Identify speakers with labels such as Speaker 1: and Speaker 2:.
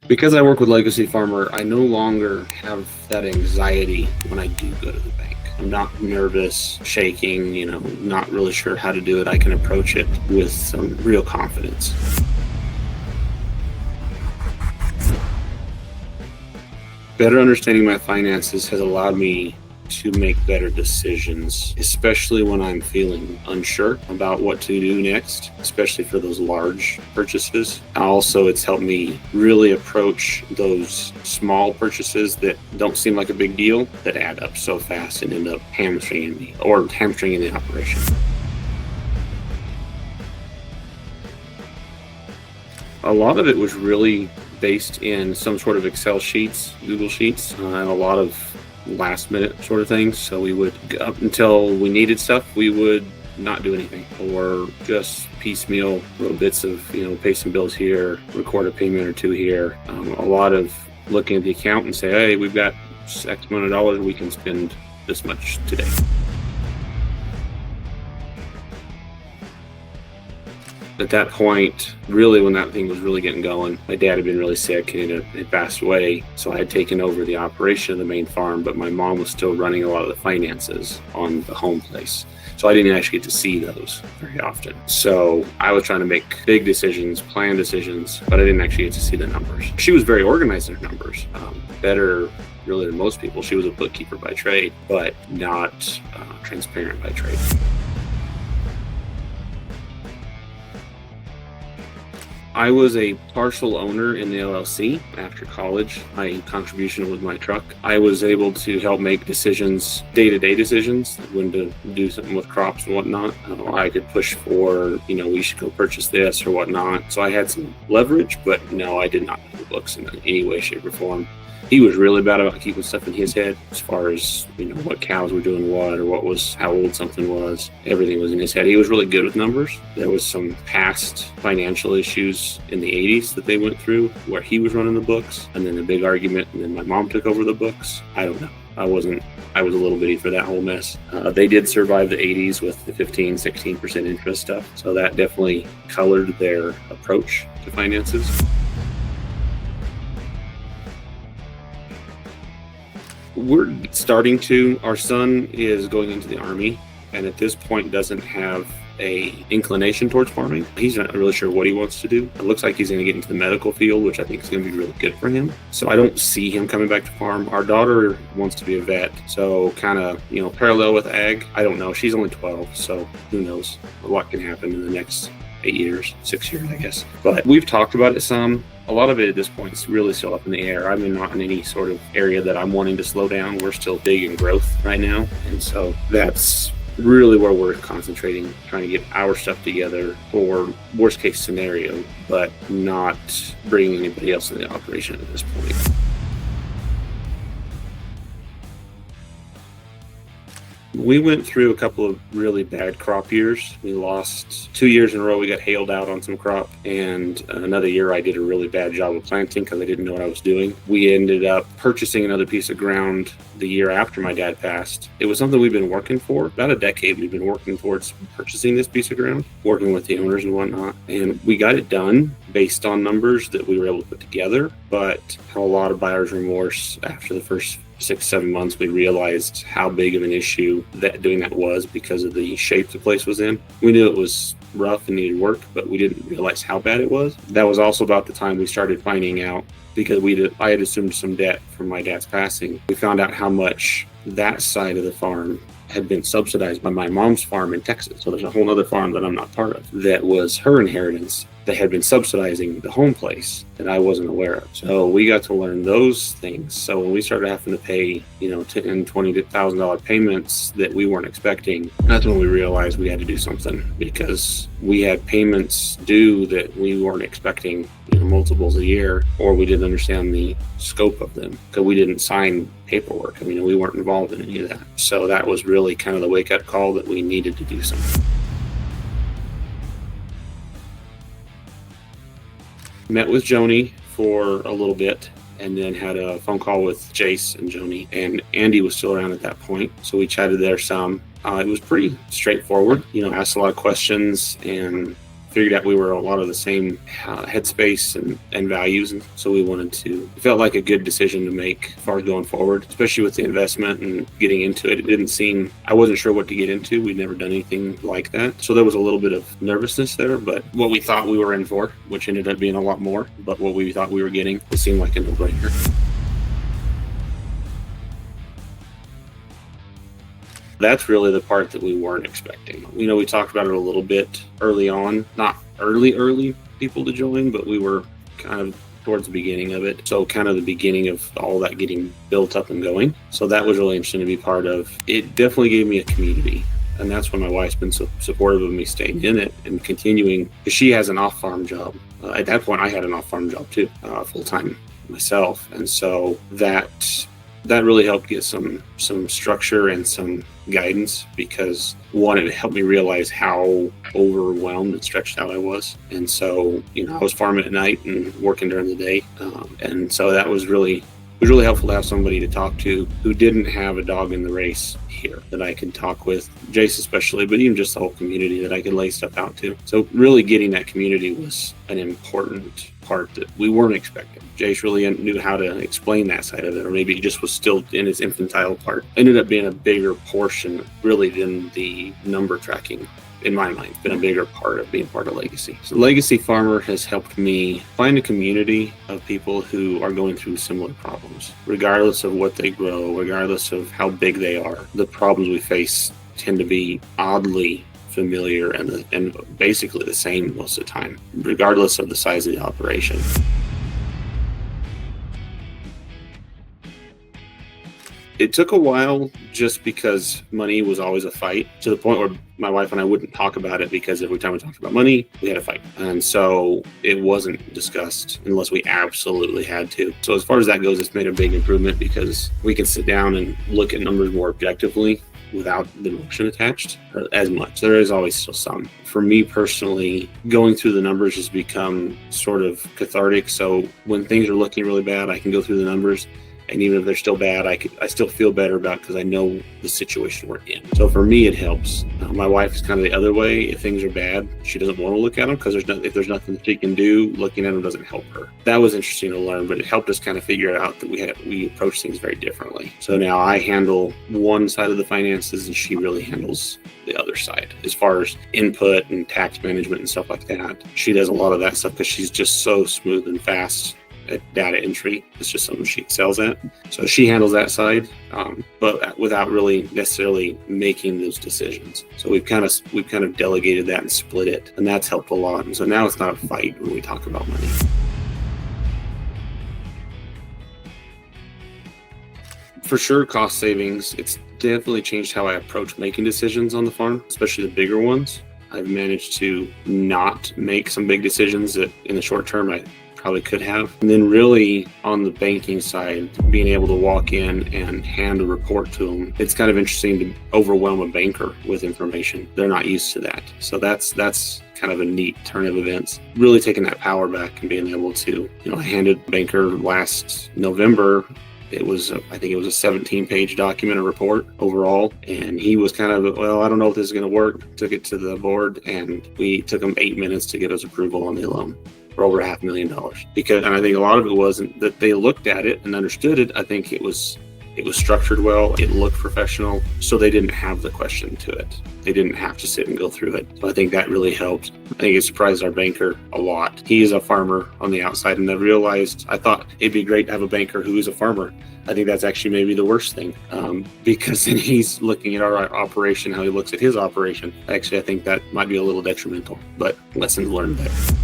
Speaker 1: Because I work with Legacy Farmer, I no longer have that anxiety when I do go to the bank. I'm not nervous, shaking, not really sure how to do it. I can approach it with some real confidence. Better understanding my finances has allowed me to make better decisions, especially when I'm feeling unsure about what to do next, especially for those large purchases. Also, it's helped me really approach those small purchases that don't seem like a big deal that add up so fast and end up hamstringing me or hamstringing the operation. A lot of it was really based in some sort of Excel sheets, Google Sheets, and a lot of last minute sort of things. So we would, up until we needed stuff, we would not do anything or just piecemeal little bits of, pay some bills here, record a payment or two here. A lot of looking at the account and say, hey, we've got X amount of dollars, we can spend this much today. At that point, really when that thing was really getting going, my dad had been really sick and had passed away. So I had taken over the operation of the main farm, but my mom was still running a lot of the finances on the home place. So I didn't actually get to see those very often. So I was trying to make big decisions, plan decisions, but I didn't actually get to see the numbers. She was very organized in her numbers, better really than most people. She was a bookkeeper by trade, but not transparent by trade. I was a partial owner in the LLC after college. My contribution was my truck. I was able to help make decisions, day-to-day decisions, when to do something with crops and whatnot. I could push for, we should go purchase this or whatnot. So I had some leverage, but no, I did not know the books in any way, shape, or form. He was really bad about keeping stuff in his head as far as, what cows were doing what or how old something was. Everything was in his head. He was really good with numbers. There was some past financial issues in the 80s that they went through where he was running the books, and then a big argument, and then my mom took over the books. I don't know. I was a little bitty for that whole mess. They did survive the 80s with the 15-16% interest stuff. So that definitely colored their approach to finances. We're starting to. Our son is going into the Army, and at this point doesn't have a inclination towards farming. He's not really sure what he wants to do. It looks like he's going to get into the medical field, which I think is going to be really good for him. So I don't see him coming back to farm. Our daughter wants to be a vet, so kind of, parallel with ag. I don't know. She's only 12, so who knows? A lot can happen in the next 6 years, I guess. But we've talked about it some. A lot of it at this point is really still up in the air. I'm not in any sort of area that I'm wanting to slow down. We're still big in growth right now. And so that's really where we're concentrating, trying to get our stuff together for worst case scenario, but not bringing anybody else in the operation at this point. We went through a couple of really bad crop years. We lost 2 years in a row. We got hailed out on some crop, and another year I did a really bad job of planting because I didn't know what I was doing. We ended up purchasing another piece of ground the year after my dad passed. It was something we've been working for about a decade. We've been working towards purchasing this piece of ground, working with the owners and whatnot, and we got it done based on numbers that we were able to put together, but had a lot of buyer's remorse after the first 6-7 months. We realized how big of an issue that doing that was because of the shape the place was in. We knew it was rough and needed work, but we didn't realize how bad it was. That was also about the time we started finding out, because I had assumed some debt from my dad's passing. We found out how much that side of the farm had been subsidized by my mom's farm in Texas. So there's a whole other farm that I'm not part of that was her inheritance that had been subsidizing the home place that I wasn't aware of. So we got to learn those things. So when we started having to pay, $10,000-$20,000 payments that we weren't expecting, that's when we realized we had to do something, because we had payments due that we weren't expecting, multiples a year, or we didn't understand the scope of them because we didn't sign paperwork. We weren't involved in any of that. So that was really kind of the wake-up call that we needed to do something. Met with Joni for a little bit, and then had a phone call with Jace and Joni, and Andy was still around at that point. So we chatted there some. It was pretty straightforward, asked a lot of questions and figured out we were a lot of the same headspace and values. And so it felt like a good decision to make as far as going forward, especially with the investment and getting into it. I wasn't sure what to get into. We'd never done anything like that. So there was a little bit of nervousness there, but what we thought we were in for, which ended up being a lot more, but what we thought we were getting, it seemed like a no-brainer. That's really the part that we weren't expecting. We talked about it a little bit early on, not early people to join, but we were kind of towards the beginning of it. So kind of the beginning of all that getting built up and going. So that was really interesting to be part of. It definitely gave me a community. And that's when my wife's been so supportive of me staying in it and continuing, because she has an off-farm job. At that point, I had an off-farm job too, full-time myself. And so that really helped get some structure and some guidance, because one, it helped me realize how overwhelmed and stretched out I was. And so, I was farming at night and working during the day. And so that was really helpful to have somebody to talk to who didn't have a dog in the race here, that I could talk with, Jace especially, but even just the whole community that I could lay stuff out to. So really getting that community was an important part that we weren't expecting. Jace really knew how to explain that side of it, or maybe he just was still in its infantile part. Ended up being a bigger portion really than the number tracking. In my mind, it's been a bigger part of being part of Legacy. So Legacy Farmer has helped me find a community of people who are going through similar problems, regardless of what they grow, regardless of how big they are. The problems we face tend to be oddly familiar and basically the same most of the time, regardless of the size of the operation. It took a while just because money was always a fight, to the point where my wife and I wouldn't talk about it, because every time we talked about money, we had a fight. And so it wasn't discussed unless we absolutely had to. So as far as that goes, it's made a big improvement, because we can sit down and look at numbers more objectively without the emotion attached as much. There is always still some. For me personally, going through the numbers has become sort of cathartic. So when things are looking really bad, I can go through the numbers, and even if they're still bad, I still feel better about, because I know the situation we're in. So for me, it helps. My wife is kind of the other way. If things are bad, she doesn't want to look at them, because if there's nothing that she can do, looking at them doesn't help her. That was interesting to learn, but it helped us kind of figure out that we approach things very differently. So now I handle one side of the finances, and she really handles the other side as far as input and tax management and stuff like that. She does a lot of that stuff because she's just so smooth and fast at data entry. It's just something she excels at. So she handles that side, but without really necessarily making those decisions. So we've kind of delegated that and split it, and that's helped a lot. And so now it's not a fight when we talk about money. For sure, cost savings. It's definitely changed how I approach making decisions on the farm, especially the bigger ones. I've managed to not make some big decisions that in the short term I probably could have. And then really on the banking side, being able to walk in and hand a report to them, it's kind of interesting to overwhelm a banker with information. They're not used to that. So that's kind of a neat turn of events. Really taking that power back and being able to, I handed a banker last November. I think it was a 17-page document, a report overall. And he was kind of, well, I don't know if this is going to work. Took it to the board, and we took him 8 minutes to get his approval on the loan for over $500,000. And I think a lot of it wasn't that they looked at it and understood it. I think it was structured well. It looked professional. So they didn't have the question to it. They didn't have to sit and go through it. So I think that really helped. I think it surprised our banker a lot. He is a farmer on the outside, and I thought it'd be great to have a banker who is a farmer. I think that's actually maybe the worst thing, because then he's looking at our operation, how he looks at his operation. Actually, I think that might be a little detrimental, but lessons learned there.